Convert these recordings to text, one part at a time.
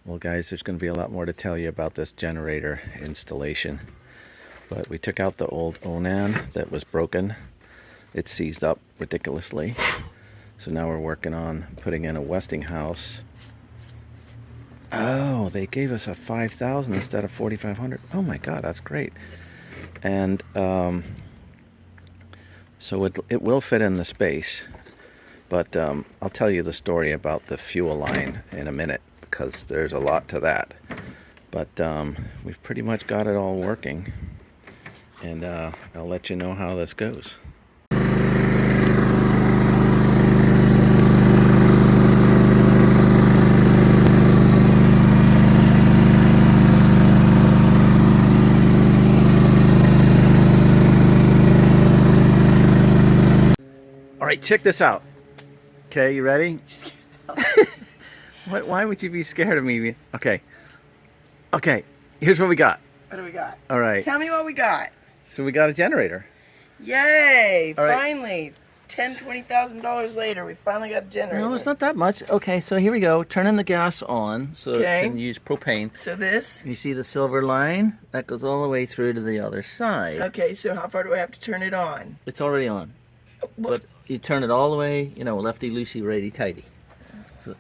Well guys, there's going to be a lot more to tell you about this generator installation. But we took out the old Onan that was broken. It seized up ridiculously. So now we're working on putting in a Westinghouse. Oh, they gave us a 5,000 instead of 4,500. Oh my god, that's great. And so it will fit in the space. But I'll tell you the story about the fuel line in a minute, because there's a lot to that. But we've pretty much got it all working, and I'll let you know how this goes. All right, check this out. Okay, you ready? Why would you be scared of me? Okay. Okay, here's what we got. What do we got? All right. Tell me what we got. So we got a generator. Yay! All right. Finally. $20,000 later, we finally got a generator. No, it's not that much. Okay, so here we go. Turning the gas on so it can use propane. So this? You see the silver line? That goes all the way through to the other side. Okay, so how far do I have to turn it on? It's already on. What? But you turn it all the way, you know, lefty-loosey, righty-tighty. So,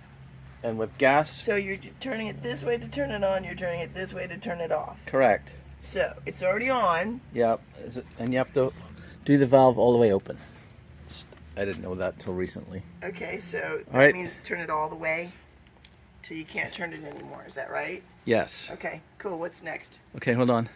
and with gas... So you're turning it this way to turn it on, you're turning it this way to turn it off. Correct. So, it's already on. Yep, and you have to do the valve all the way open. I didn't know that till recently. Okay, so that means turn it all the way till you can't turn it anymore. Is that right? Yes. Okay, cool. What's next? Okay, hold on.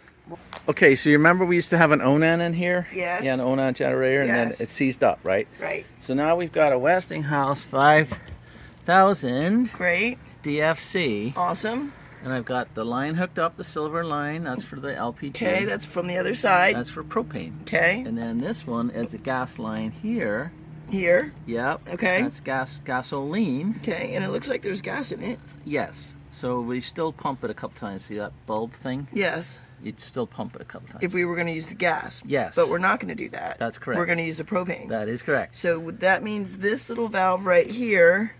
Okay, so you remember we used to have an Onan in here? Yes. Yeah, an Onan generator, and then it seized up, right? Right. So now we've got a Westinghouse 5000 Great. DFC. Awesome. And I've got the line hooked up, the silver line. That's for the LPG. Okay, that's from the other side. That's for propane. Okay. And then this one is a gas line here. Here. Yep. Okay. That's gasoline. Okay, and it looks like there's gas in it. Yes. So we still pump it a couple times. See that bulb thing? Yes. You'd still pump it a couple times. If we were going to use the gas. Yes. But we're not going to do that. That's correct. We're going to use the propane. That is correct. So that means this little valve right here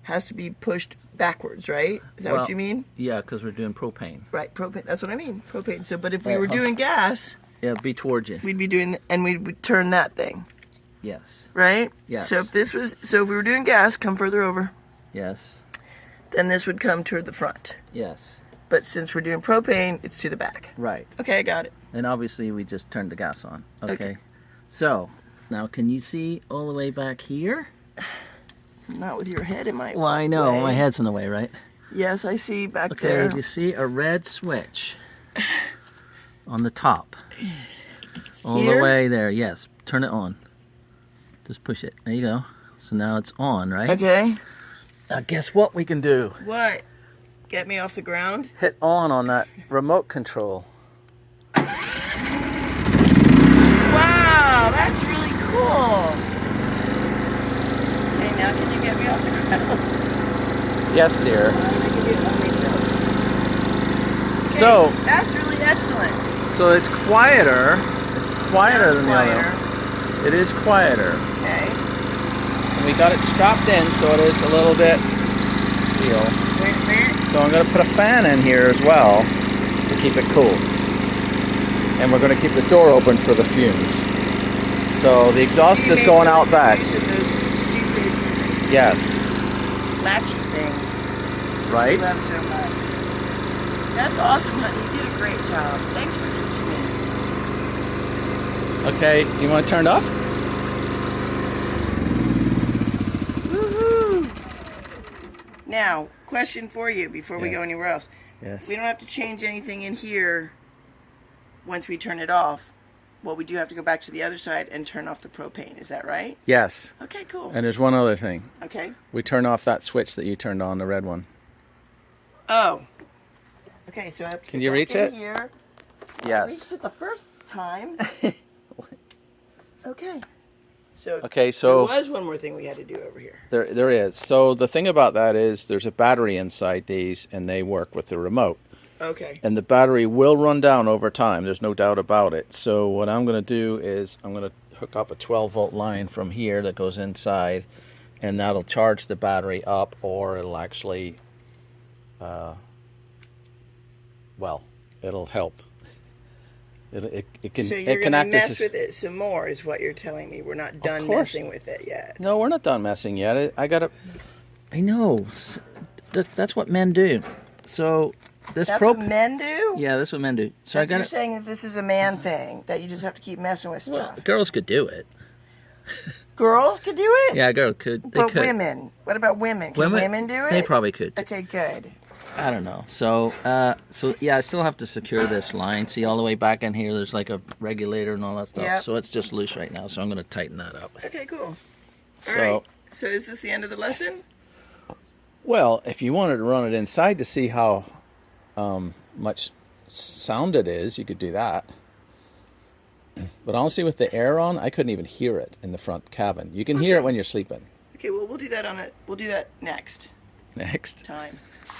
has to be pushed backwards, right? Is that what you mean? Yeah, because we're doing propane. Right, propane. That's what I mean, propane. So, but if we were doing gas, yeah, it'd be towards you. we'd be doing, and we'd turn that thing, Yes. right? Yes. So if we were doing gas, come further over. Yes. Then this would come toward the front. Yes. But since we're doing propane, it's to the back. Right. Okay, I got it. And obviously we just turned the gas on. Okay. So now can you see all the way back here? Not with your head in my Well, I know way. my head's in the way, right? Yes, I see back Okay. there. Do you see a red switch on the top? All the Here? way there. Yes. Turn it on. Just push it. There you go. So now it's on, right? Okay. Now guess what we can do? What? Get me off the ground? Hit on that remote control. Wow, that's really cool. Okay, now can you get me off the ground? Yes, dear. I can do it by myself. Okay, So that's really excellent. So it's quieter. It's quieter than the quieter. other. It is quieter. Okay. And we got it strapped in, so it is a little bit, you know. So I'm going to put a fan in here as well to keep it cool. And we're going to keep the door open for the fumes. So the exhaust is going out back. Use of those stupid Yes. latchy things. Right? I love so much. That's awesome, honey. You did a great job. Thanks for teaching me. Okay, you want it turned off? Woohoo! Now, question for you before we go Yes. anywhere else. Yes. We don't have to change anything in here once we turn it off. Well, we do have to go back to the other side and turn off the propane. Is that right? Yes. Okay, cool. And there's one other thing. Okay. We turn off that switch that you turned on, the red one. Oh. Okay, so I have to Can get you reach back in it? Here. I Yes. reached it the first time. Okay. So, Okay, so there was one more thing we had to do over here. there is. So the thing about that is there's a battery inside these, and they work with the remote. Okay. And the battery will run down over time. There's no doubt about it. So what I'm going to do is I'm going to hook up a 12-volt line from here that goes inside, and that'll charge the battery up, or it'll actually well, it'll help. It can. So you're it can gonna act mess as with it some more, is what you're telling me. We're not done course. messing with it yet. No, we're not done messing yet. I know. That's what men do. So this That's what men do? Yeah, that's what men do. So You're saying that this is a man thing, that you just have to keep messing with stuff. Well, girls could do it. Girls could do it? Yeah, girls could. They But could. women? What about women? Can women do it? They probably could. Okay, good. I don't know. So yeah, I still have to secure this line. See, all the way back in here, there's like a regulator and all that stuff. Yep. So it's just loose right now. So I'm going to tighten that up. Okay, cool. So, all right. So is this the end of the lesson? Well, if you wanted to run it inside to see how much sound it is, you could do that. But honestly, with the air on, I couldn't even hear it in the front cabin. You can hear it when you're sleeping. Okay, well, we'll do that We'll do that next time.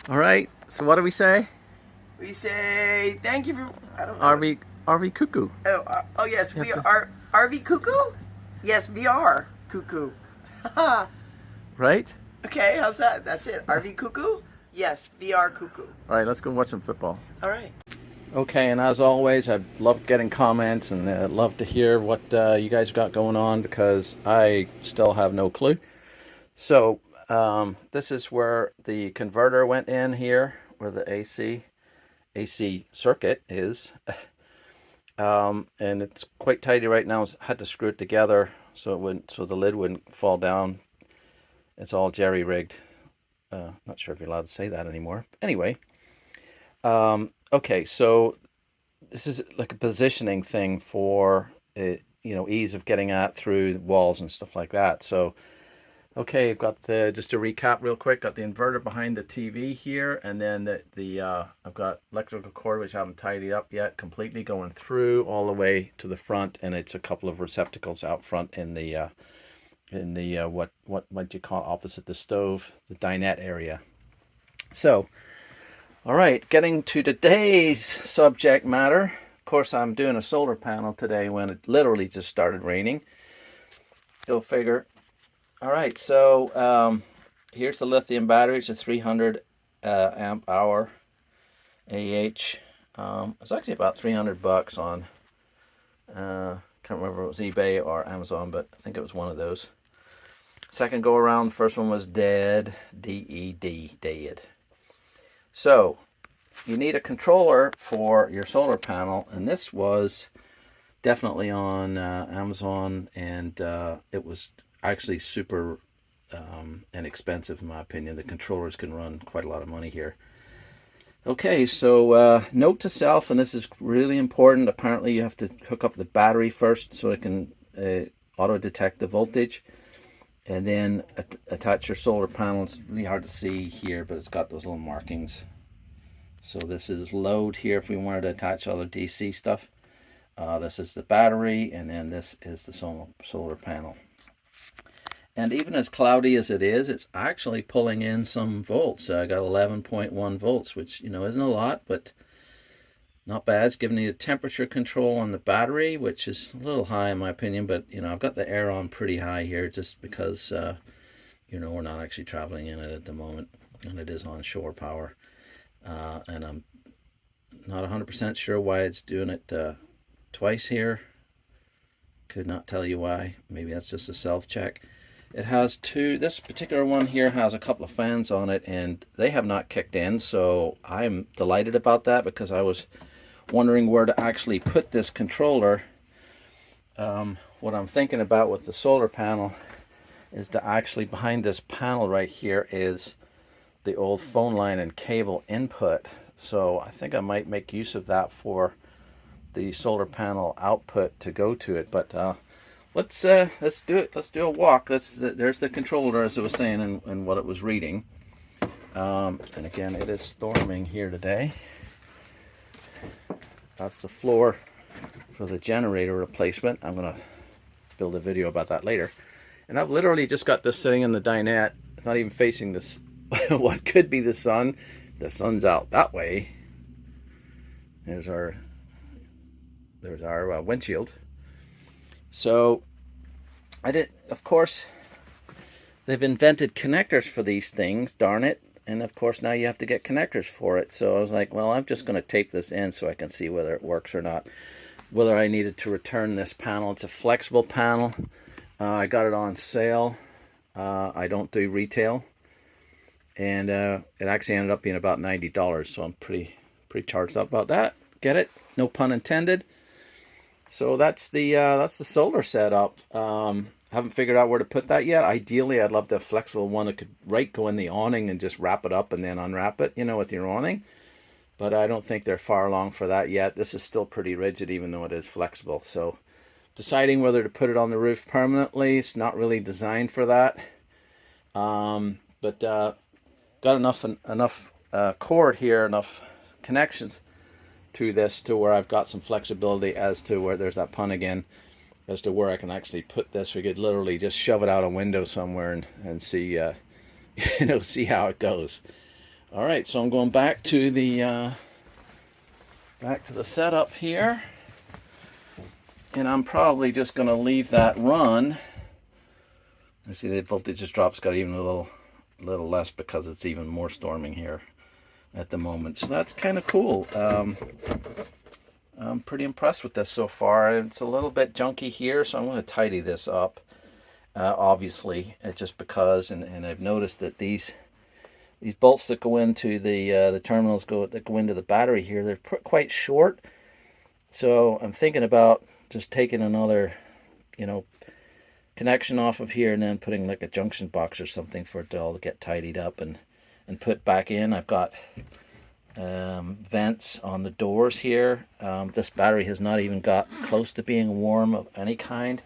All right. So what do we say? We say thank you for. I don't know. RV cuckoo. Oh yes, we are RV cuckoo. Yes, VR cuckoo. Right? Okay, how's that? That's it. RV cuckoo. Yes, VR cuckoo. All right, let's go watch some football. All right. Okay, and as always, I love getting comments and love to hear what you guys got going on, because I still have no clue. So this is where the converter went in here, where the AC circuit is. And it's quite tidy right now. I had to screw it together so the lid wouldn't fall down. It's all jerry-rigged. Not sure if you're allowed to say that anymore. Anyway, okay, so this is like a positioning thing for ease of getting at through walls and stuff like that. So, okay, I've got just to recap real quick, got the inverter behind the TV here, and then I've got electrical cord, which I haven't tidied up yet, completely going through all the way to the front, and it's a couple of receptacles out front in the what do you call it, opposite the stove, the dinette area. So, all right, getting to today's subject matter. Of course, I'm doing a solar panel today when it literally just started raining. Go figure. All right, so here's the lithium battery. It's a 300 amp hour AH. It's actually about $300 on, can't remember if it was eBay or Amazon, but I think it was one of those. Second go around, first one was dead, D-E-D, dead. So, you need a controller for your solar panel, and this was definitely on Amazon, and it was actually super inexpensive in my opinion. The controllers can run quite a lot of money here. Okay, so note to self, and this is really important. Apparently you have to hook up the battery first so it can auto-detect the voltage, and then attach your solar panel. It's really hard to see here, but it's got those little markings. So this is load here if we wanted to attach other DC stuff. This is the battery, and then this is the solar panel. And even as cloudy as it is, it's actually pulling in some volts. I got 11.1 volts, which, isn't a lot, but not bad. It's giving you temperature control on the battery, which is a little high in my opinion, but, I've got the air on pretty high here just because, we're not actually traveling in it at the moment, and it is on shore power. And I'm not 100% sure why it's doing it twice here. Could not tell you why. Maybe that's just a self-check. It has this particular one here has a couple of fans on it, and they have not kicked in, so I'm delighted about that, because I was wondering where to actually put this controller. What I'm thinking about with the solar panel is to actually, behind this panel right here is the old phone line and cable input. So I think I might make use of that for the solar panel output to go to it. But let's do it. Let's do a walk. There's the controller, as I was saying, and what it was reading. And again, it is storming here today. That's the floor for the generator replacement. I'm gonna build a video about that later. And I've literally just got this sitting in the dinette. It's not even facing this what could be the sun. The sun's out that way. There's our windshield. So of course, they've invented connectors for these things, darn it. and of course now you have to get connectors for it. So I was like, well, I'm just going to tape this in so I can see whether it works or not, whether I needed to return this panel. It's a flexible panel. I got it on sale. I don't do retail, and it actually ended up being about $90, so I'm pretty charged up about that. Get it? No pun intended. So that's the solar setup. Haven't figured out where to put that yet. Ideally, I'd love the flexible one that could go in the awning and just wrap it up and then unwrap it, you know, with your awning. But I don't think they're far along for that yet. This is still pretty rigid, even though it is flexible. So deciding whether to put it on the roof permanently. It's not really designed for that. But got enough cord here, enough connections to this to where I've got some flexibility as to where, there's that pun again, as to where I can actually put this. We could literally just shove it out a window somewhere and see, you know, see how it goes. All right, so I'm going back to the setup here, and I'm probably just going to leave that run. I see the voltage has dropped. It's got even a little less because it's even more storming here at the moment. So that's kind of cool. I'm pretty impressed with this so far. It's a little bit junky here, so I'm going to tidy this up. Obviously, it's just because, and I've noticed that these bolts that go into the terminals that go into the battery here, they're quite short. So I'm thinking about just taking another, you know, connection off of here and then putting like a junction box or something for it to all get tidied up and put back in. I've got vents on the doors here. This battery has not even got close to being warm of any kind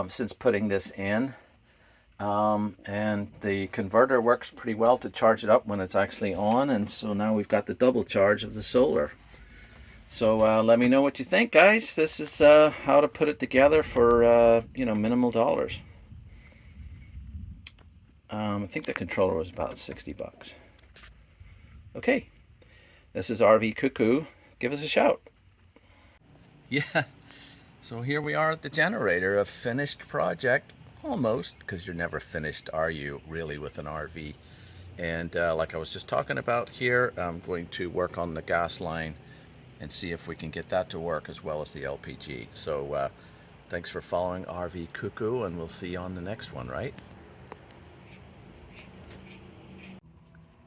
since putting this in. And the converter works pretty well to charge it up when it's actually on, and so now we've got the double charge of the solar. So let me know what you think, guys. This is how to put it together for you know, minimal dollars. I think the controller was about $60. Okay, this is RV Cuckoo. Give us a shout. Yeah, so here we are at the generator, a finished project. Almost, because you're never finished, are you, really, with an RV? And like I was just talking about here, I'm going to work on the gas line and see if we can get that to work as well as the LPG. So thanks for following RV Cuckoo, and we'll see you on the next one, right?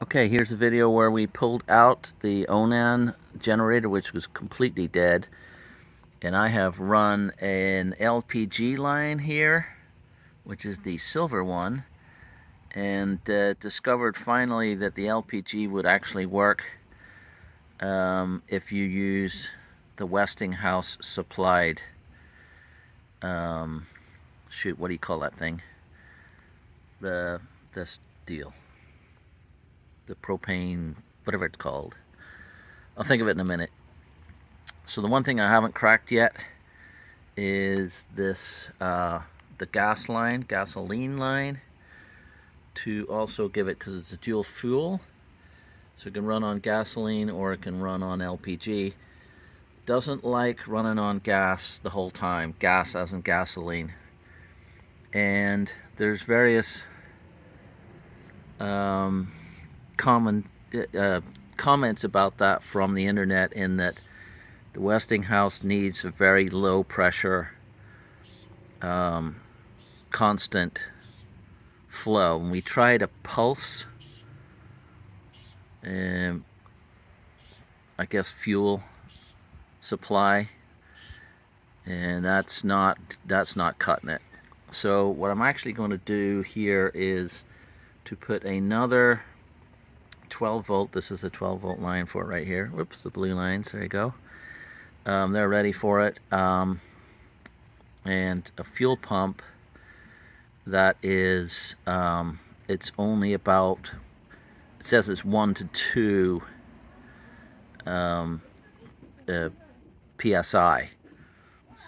Okay, here's a video where we pulled out the Onan generator, which was completely dead. And I have run an LPG line here, which is the silver one, and discovered finally that the LPG would actually work if you use the Westinghouse supplied, shoot, what do you call that thing? This deal. The propane, whatever it's called. I'll think of it in a minute. So the one thing I haven't cracked yet is this, the gasoline line, to also give it, because it's a dual fuel, so it can run on gasoline or it can run on LPG. Doesn't like running on gas the whole time, gas as in gasoline. And there's various comments about that from the internet, in that the Westinghouse needs a very low pressure, constant flow. And we tried a pulse, I guess, fuel supply, and that's not cutting it. So what I'm actually going to do here is to put another 12 volt, this is a 12 volt line for it right here. Whoops, the blue lines, there you go. They're ready for it. And a fuel pump that is, it's only about, it says it's 1 to 2 PSI.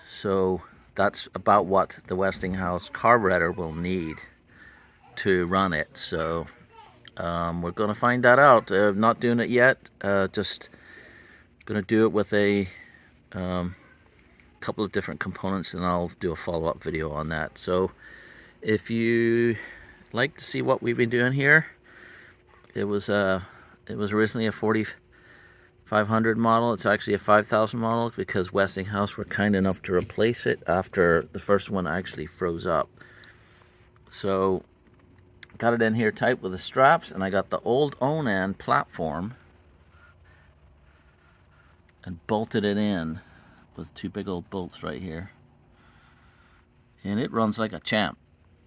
So that's about what the Westinghouse carburetor will need to run it. So we're going to find that out. Not doing it yet, just going to do it with a couple of different components, and I'll do a follow-up video on that. So if you like to see what we've been doing here, It was originally a 4500 model. It's actually a 5000 model because Westinghouse were kind enough to replace it after the first one actually froze up. So got it in here tight with the straps, and I got the old Onan platform and bolted it in with two big old bolts right here. And it runs like a champ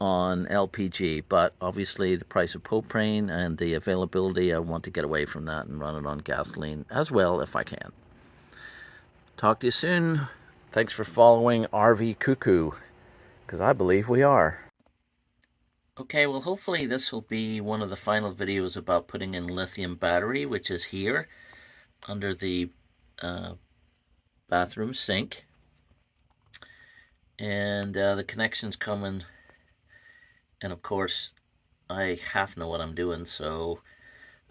on LPG, but obviously the price of propane and the availability, I want to get away from that and run it on gasoline as well if I can. Talk to you soon. Thanks for following RV Cuckoo, because I believe we are. Okay, well hopefully this will be one of the final videos about putting in lithium battery, which is here under the bathroom sink. And the connection's coming, and of course I half know what I'm doing, so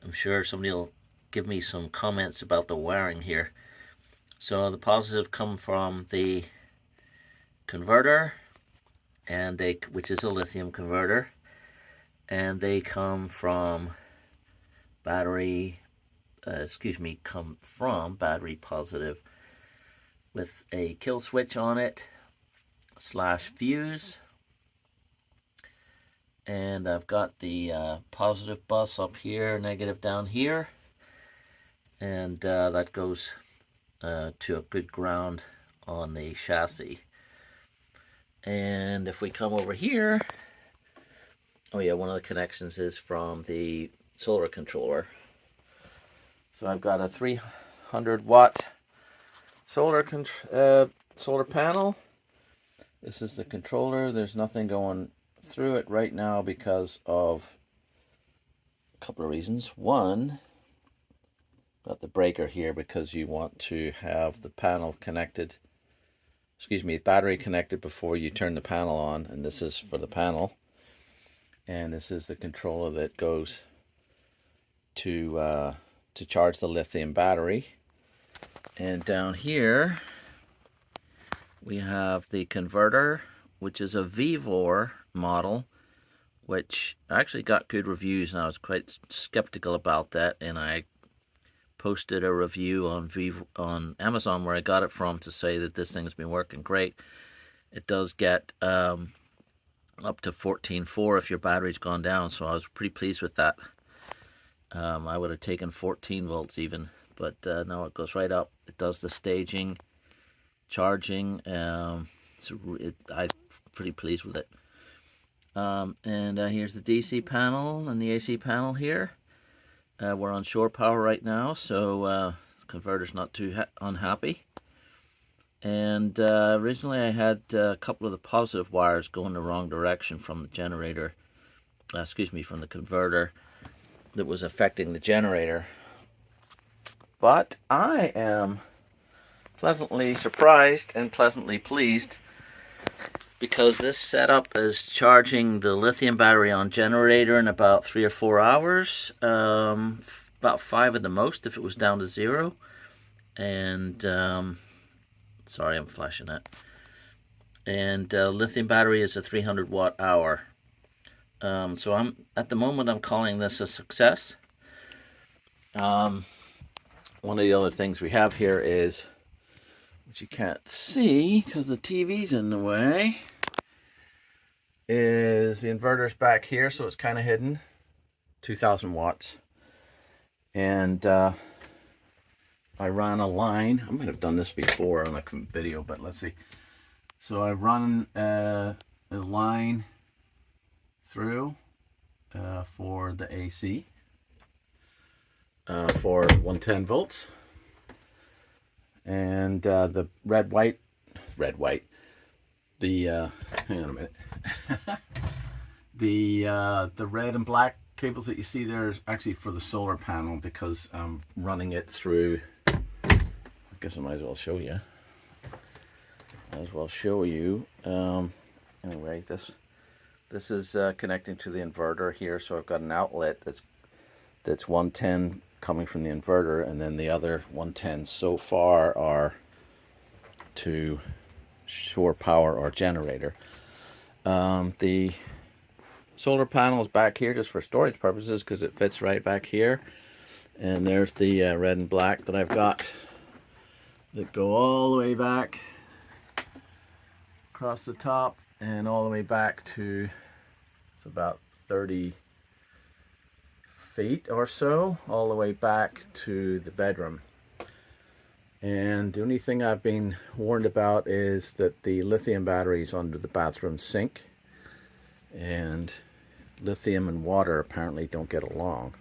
I'm sure somebody will give me some comments about the wiring here. So the positive come from the converter, and which is a lithium converter, and they come from battery battery positive with a kill switch on it / fuse. And I've got the positive bus up here, negative down here, and that goes to a good ground on the chassis. And if we come over here, oh yeah, one of the connections is from the solar controller. So I've got a 300 watt solar panel. This is the controller. There's nothing going through it right now because of a couple of reasons. One, got the breaker here because you want to have the panel connected, battery connected before you turn the panel on, and this is for the panel. And this is the controller that goes to charge the lithium battery. And down here we have the converter, which is a Vivor model, which actually got good reviews, and I was quite skeptical about that, and I posted a review on Amazon where I got it from to say that this thing's been working great. It does get up to 14.4 if your battery's gone down, so I was pretty pleased with that. I would have taken 14 volts even, but no, it goes right up. It does the staging, charging. I'm pretty pleased with it. And here's the DC panel and the AC panel here. We're on shore power right now, so converter's not too unhappy. And originally I had a couple of the positive wires going the wrong direction from the generator, from the converter, that was affecting the generator. But I am pleasantly surprised and pleasantly pleased, because this setup is charging the lithium battery on generator in about 3 or 4 hours, about 5 at the most if it was down to 0. And sorry, I'm flashing it. And lithium battery is a 300 watt hour. So at the moment I'm calling this a success. One of the other things we have here is, which you can't see because the TV's in the way, is the inverter's back here, so it's kind of hidden. 2000 watts. And I ran a line. I might have done this before on a video, but let's see. So I run a line through for the AC for 110 volts. And the red-white, the hang on a minute. The red and black cables that you see there is actually for the solar panel, because I'm running it through. I guess I might as well show you. Anyway, this is connecting to the inverter here, so I've got an outlet that's 110 coming from the inverter, and then the other 110 so far are to shore power or generator. The solar panels back here just for storage purposes because it fits right back here. And there's the red and black that I've got that go all the way back across the top and all the way back to, it's about 30 feet or so, all the way back to the bedroom. And the only thing I've been warned about is that the lithium battery is under the bathroom sink, and lithium and water apparently don't get along.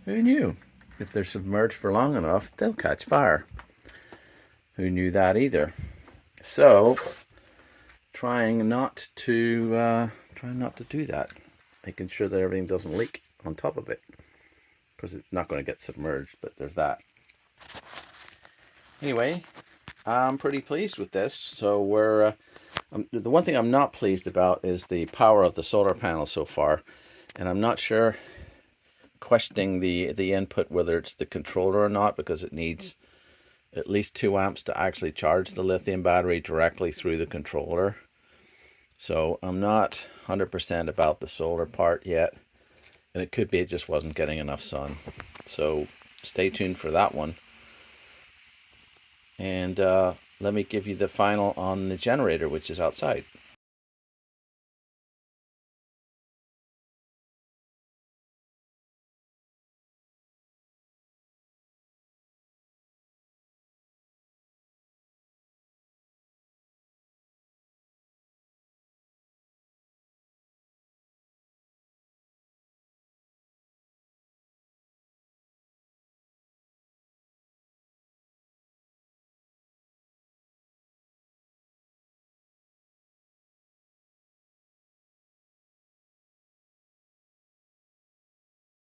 Who knew? If they're submerged for long enough, they'll catch fire. Who knew that either? So, trying not to do that. Making sure that everything doesn't leak on top of it, because it's not going to get submerged. But there's that. Anyway, I'm pretty pleased with this. So we're the one thing I'm not pleased about is the power of the solar panel so far, and I'm not sure. Questioning the input, whether it's the controller or not, because it needs at least 2 amps to actually charge the lithium battery directly through the controller. So I'm not 100% about the solar part yet, and it could be it just wasn't getting enough sun. So stay tuned for that one. And let me give you the final on the generator, which is outside.